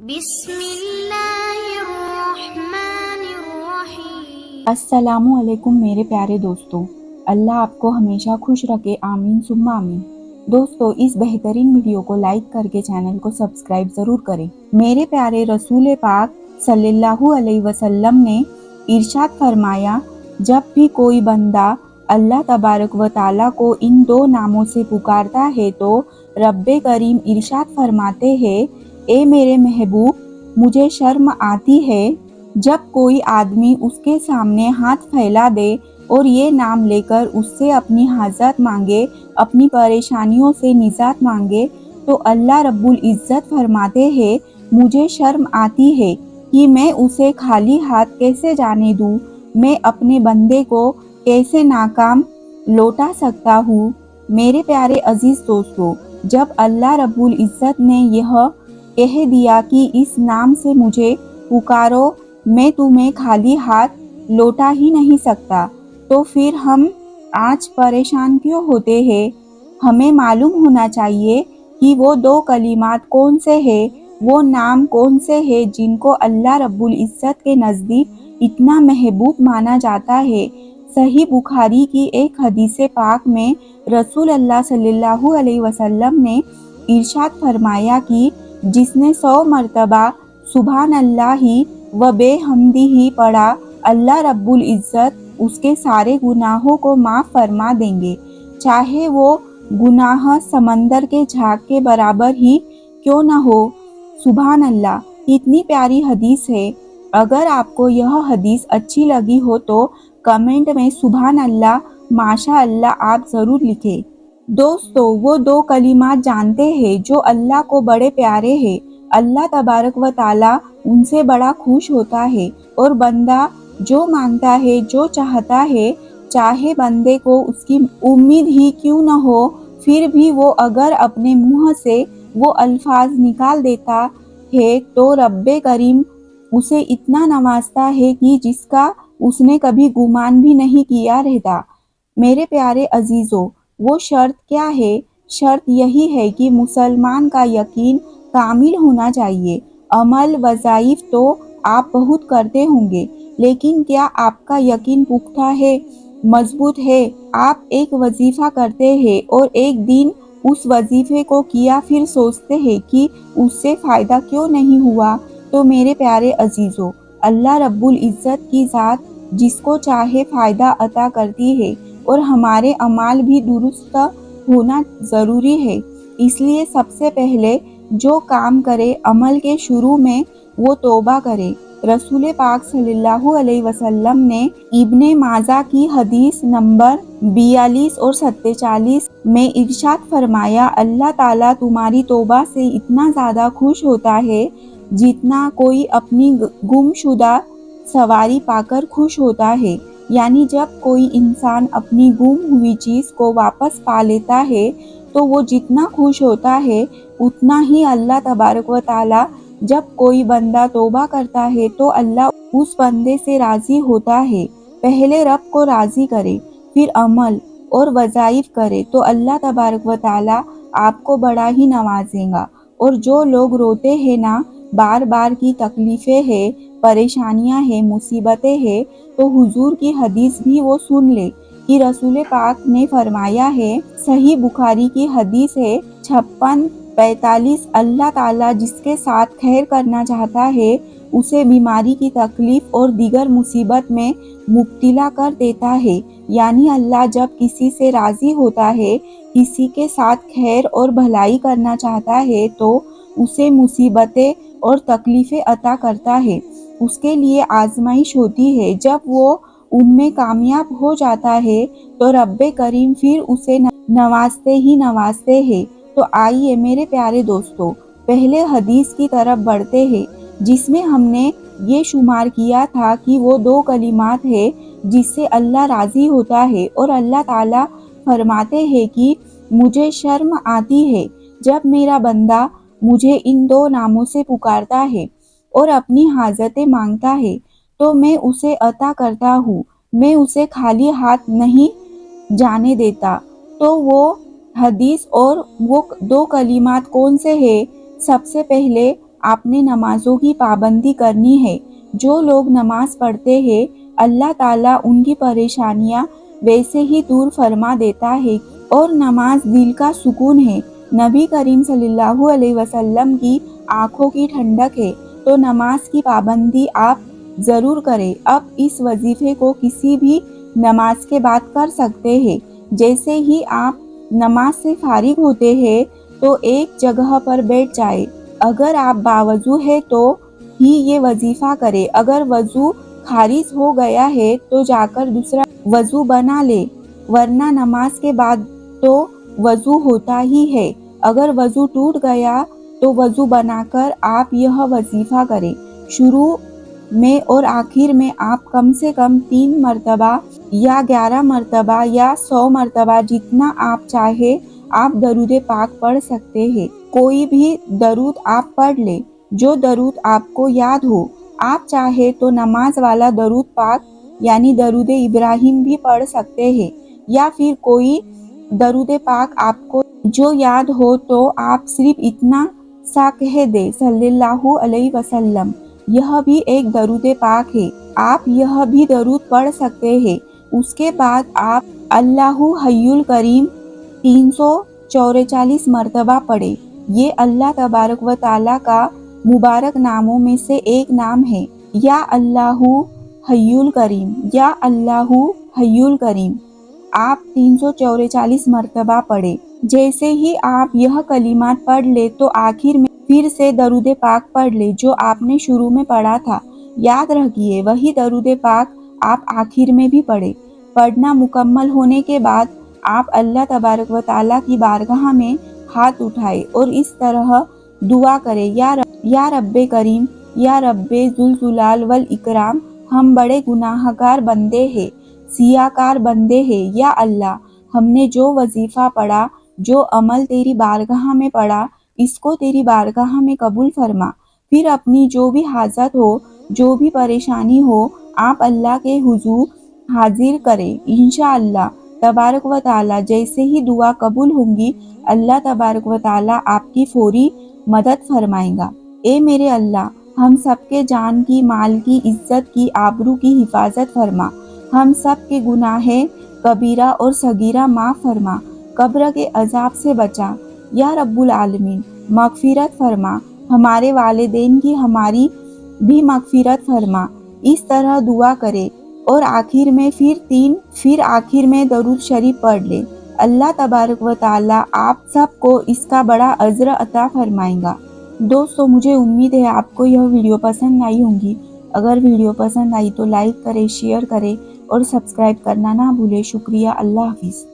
بسم اللہ الرحمن الرحیم۔ السلام علیکم میرے پیارے دوستو، اللہ آپ کو ہمیشہ خوش رکھے، آمین ثم آمین۔ دوستو، اس بہترین ویڈیو کو لائک کر کے چینل کو سبسکرائب ضرور کریں۔ میرے پیارے رسول پاک صلی اللہ علیہ وسلم نے ارشاد فرمایا، جب بھی کوئی بندہ اللہ تبارک و تعالیٰ کو ان دو ناموں سے پکارتا ہے تو رب کریم ارشاد فرماتے ہیں، اے میرے محبوب، مجھے شرم آتی ہے جب کوئی آدمی اس کے سامنے ہاتھ پھیلا دے اور یہ نام لے کر اس سے اپنی حاجت مانگے، اپنی پریشانیوں سے نجات مانگے، تو اللہ رب العزت فرماتے ہیں، مجھے شرم آتی ہے کہ میں اسے خالی ہاتھ کیسے جانے دوں، میں اپنے بندے کو کیسے ناکام لوٹا سکتا ہوں۔ میرے پیارے عزیز دوستو، جب اللہ رب العزت نے یہ کہہ دیا کہ اس نام سے مجھے پکارو، میں تمہیں خالی ہاتھ لوٹا ہی نہیں سکتا، تو پھر ہم آج پریشان کیوں ہوتے ہیں؟ ہمیں معلوم ہونا چاہیے کہ وہ دو کلمات کون سے ہیں، وہ نام کون سے ہیں جن کو اللہ رب العزت کے نزدیک اتنا محبوب مانا جاتا ہے۔ صحیح بخاری کی ایک حدیث پاک میں رسول اللہ صلی اللہ علیہ وسلم نے ارشاد فرمایا کہ جس نے 100 مرتبہ سبحان اللہ و بے حمدہ پڑھا، اللہ رب العزت اس کے سارے گناہوں کو معاف فرما دیں گے، چاہے وہ گناہ سمندر کے جھاگ کے برابر ہی کیوں نہ ہو۔ سبحان اللہ، اتنی پیاری حدیث ہے۔ اگر آپ کو یہ حدیث اچھی لگی ہو تو کمنٹ میں سبحان اللہ، ماشاء اللہ آپ ضرور لکھیں۔ دوستو، وہ دو کلمات جانتے ہیں جو اللہ کو بڑے پیارے ہیں۔ اللہ تبارک و تعالیٰ ان سے بڑا خوش ہوتا ہے، اور بندہ جو مانگتا ہے، جو چاہتا ہے، چاہے بندے کو اس کی امید ہی کیوں نہ ہو، پھر بھی وہ اگر اپنے منہ سے وہ الفاظ نکال دیتا ہے تو رب کریم اسے اتنا نوازتا ہے کہ جس کا اس نے کبھی گمان بھی نہیں کیا رہتا۔ میرے پیارے عزیزو، وہ شرط کیا ہے؟ شرط یہی ہے کہ مسلمان کا یقین کامل ہونا چاہیے۔ عمل وظائف تو آپ بہت کرتے ہوں گے، لیکن کیا آپ کا یقین پختہ ہے، مضبوط ہے؟ آپ ایک وظیفہ کرتے ہیں اور ایک دن اس وظیفے کو کیا، پھر سوچتے ہیں کہ اس سے فائدہ کیوں نہیں ہوا، تو میرے پیارے عزیزو، اللہ رب العزت کی ذات جس کو چاہے فائدہ عطا کرتی ہے، اور ہمارے اعمال بھی درست ہونا ضروری ہے۔ اس لیے سب سے پہلے جو کام کرے عمل کے شروع میں وہ توبہ کرے۔ رسول پاک صلی اللہ علیہ وسلم نے ابن ماجہ کی حدیث نمبر 42 اور 47 میں ارشاد فرمایا، اللہ تعالیٰ تمہاری توبہ سے اتنا زیادہ خوش ہوتا ہے جتنا کوئی اپنی گم شدہ سواری پا کر خوش ہوتا ہے۔ یعنی جب کوئی انسان اپنی گم ہوئی چیز کو واپس پا لیتا ہے تو وہ جتنا خوش ہوتا ہے، اتنا ہی اللہ تبارک و تعالیٰ جب کوئی بندہ توبہ کرتا ہے تو اللہ اس بندے سے راضی ہوتا ہے۔ پہلے رب کو راضی کرے، پھر عمل اور وظائف کرے تو اللہ تبارک و تعالیٰ آپ کو بڑا ہی نوازے گا۔ اور جو لوگ روتے ہیں نا، بار بار کی تکلیفیں ہیں، پریشانیاں ہیں، مصیبتیں ہیں، تو حضور کی حدیث بھی وہ سن لے کہ رسول پاک نے فرمایا ہے، صحیح بخاری کی حدیث ہے 56-45، اللہ تعالیٰ جس کے ساتھ خیر کرنا چاہتا ہے اسے بیماری کی تکلیف اور دیگر مصیبت میں مبتلا کر دیتا ہے۔ یعنی اللہ جب کسی سے راضی ہوتا ہے، کسی کے ساتھ خیر اور بھلائی کرنا چاہتا ہے تو اسے مصیبتیں اور تکلیفیں عطا کرتا ہے، اس کے لیے آزمائش ہوتی ہے۔ جب وہ ان میں کامیاب ہو جاتا ہے تو رب کریم پھر اسے نوازتے ہی نوازتے ہیں۔ تو آئیے میرے پیارے دوستو، پہلے حدیث کی طرف بڑھتے ہیں جس میں ہم نے یہ شمار کیا تھا کہ وہ دو کلمات ہیں جس سے اللہ راضی ہوتا ہے، اور اللہ تعالیٰ فرماتے ہیں کہ مجھے شرم آتی ہے جب میرا بندہ مجھے ان دو ناموں سے پکارتا ہے اور اپنی حاجتیں مانگتا ہے تو میں اسے عطا کرتا ہوں، میں اسے خالی ہاتھ نہیں جانے دیتا۔ تو وہ حدیث اور وہ دو کلمات کون سے ہیں؟ سب سے پہلے آپ نے نمازوں کی پابندی کرنی ہے۔ جو لوگ نماز پڑھتے ہیں اللہ تعالیٰ ان کی پریشانیاں ویسے ہی دور فرما دیتا ہے، اور نماز دل کا سکون ہے۔ نبی کریم صلی اللہ علیہ وسلم کی آنکھوں کی ٹھنڈک ہے، تو نماز کی پابندی آپ ضرور کریں۔ اب اس وظیفے کو کسی بھی نماز کے بعد کر سکتے ہیں۔ جیسے ہی آپ نماز سے فارغ ہوتے ہیں تو ایک جگہ پر بیٹھ جائے۔ اگر آپ باوضو ہے تو ہی یہ وظیفہ کرے، اگر وضو خارج ہو گیا ہے تو جا کر دوسرا وضو بنا لے، ورنہ نماز کے بعد تو وضو ہوتا ہی ہے۔ اگر وضو ٹوٹ گیا تو وضو بنا کر آپ یہ وظیفہ کریں۔ شروع میں اور آخر میں آپ کم سے کم 3 مرتبہ یا 11 مرتبہ یا 100 مرتبہ جتنا آپ چاہے آپ درود پاک پڑھ سکتے ہیں۔ کوئی بھی درود آپ پڑھ لیں، جو درود آپ کو یاد ہو۔ آپ چاہے تو نماز والا درود پاک یعنی درود ابراہیم بھی پڑھ سکتے ہیں، یا پھر کوئی درود پاک آپ کو جو یاد ہو تو آپ صرف اتنا سا کہہ دے صلی اللہ علیہ وسلم، یہ بھی ایک درود پاک ہے۔ آپ یہ بھی درود پڑھ سکتے ہیں۔ اس کے بعد آپ اللہ حی الکریم 344 مرتبہ پڑھیں۔ یہ اللہ تبارک و تعالیٰ کا مبارک ناموں میں سے ایک نام ہے، یا اللہ حی الکریم، یا اللہ حی الکریم۔ آپ 344 مرتبہ پڑھیں۔ جیسے ہی آپ یہ کلمات پڑھ لے تو آخر میں پھر سے درود پاک پڑھ لے جو آپ نے شروع میں پڑھا تھا۔ یاد رکھیے وہی درود پاک آپ آخر میں بھی پڑھیں۔ پڑھنا مکمل ہونے کے بعد آپ اللہ تبارک و تعالیٰ کی بارگاہ میں ہاتھ اٹھائے اور اس طرح دعا کرے، یا رب کریم، یا رب ذوالجلال والاکرام، ہم بڑے گناہ گار بندے ہیں، سیاہ کار بندے ہیں، یا اللہ ہم نے جو وظیفہ پڑھا، جو عمل تیری بارگاہ میں پڑھا، اس کو تیری بارگاہ میں قبول فرما۔ پھر اپنی جو بھی حاجت ہو، جو بھی پریشانی ہو، آپ اللہ کے حضور حاضر کریں۔ انشاءاللہ تبارک و تعالیٰ جیسے ہی دعا قبول ہوں گی، اللہ تبارک و تعالیٰ آپ کی فوری مدد فرمائے گا۔ اے میرے اللہ، ہم سب کے جان کی، مال کی، عزت کی، آبرو کی حفاظت فرما۔ ہم سب کے گناہ کبیرہ اور صغیرہ معاف فرما۔ قبر کے عذاب سے بچا، یا رب العالمین۔ مغفرت فرما، ہمارے والدین کی ہماری بھی مغفرت فرما۔ اس طرح دعا کرے اور آخر میں درود شریف پڑھ لے۔ اللہ تبارک و تعالیٰ آپ سب کو اس کا بڑا اجر عطا فرمائے گا۔ دوستو مجھے امید ہے آپ کو یہ ویڈیو پسند آئی ہوں گی۔ اگر ویڈیو پسند آئی تو لائک کریں، شیئر کریں اور سبسکرائب کرنا نہ بھولیں۔ شکریہ، اللہ حافظ۔